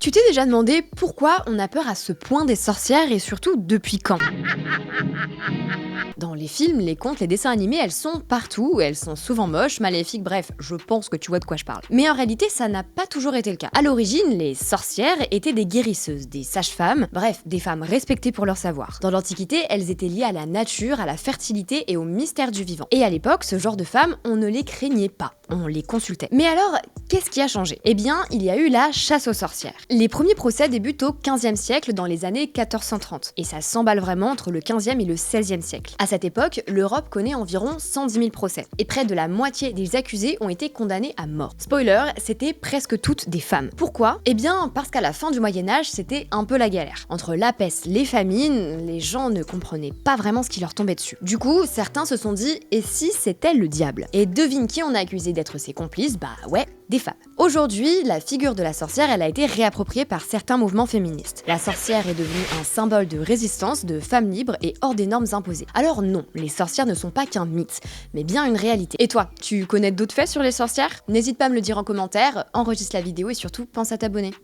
Tu t'es déjà demandé pourquoi on a peur à ce point des sorcières et surtout depuis quand? Dans les films, les contes, les dessins animés, elles sont partout, elles sont souvent moches, maléfiques, bref, je pense que tu vois de quoi je parle. Mais en réalité, ça n'a pas toujours été le cas. À l'origine, les sorcières étaient des guérisseuses, des sages-femmes, bref, des femmes respectées pour leur savoir. Dans l'Antiquité, elles étaient liées à la nature, à la fertilité et au mystère du vivant. Et à l'époque, ce genre de femmes, on ne les craignait pas, on les consultait. Mais alors, qu'est-ce qui a changé? Eh bien, il y a eu la chasse aux sorcières. Les premiers procès débutent au 15e siècle, dans les années 1430, et ça s'emballe vraiment entre le 15e et le 16e siècle. À cette époque, l'Europe connaît environ 110 000 procès, et près de la moitié des accusés ont été condamnés à mort. Spoiler, c'était presque toutes des femmes. Pourquoi? Eh bien, parce qu'à la fin du Moyen-Âge, c'était un peu la galère. Entre la peste, les famines, les gens ne comprenaient pas vraiment ce qui leur tombait dessus. Du coup, certains se sont dit, et si c'était le diable? Et devine qui on a accusé d'être ses complices? Bah ouais, des femmes. Aujourd'hui, la figure de la sorcière, elle a été réappropriée par certains mouvements féministes. La sorcière est devenue un symbole de résistance, de femme libre et hors des normes imposées. Alors non, les sorcières ne sont pas qu'un mythe, mais bien une réalité. Et toi, tu connais d'autres faits sur les sorcières? N'hésite pas à me le dire en commentaire, enregistre la vidéo et surtout pense à t'abonner.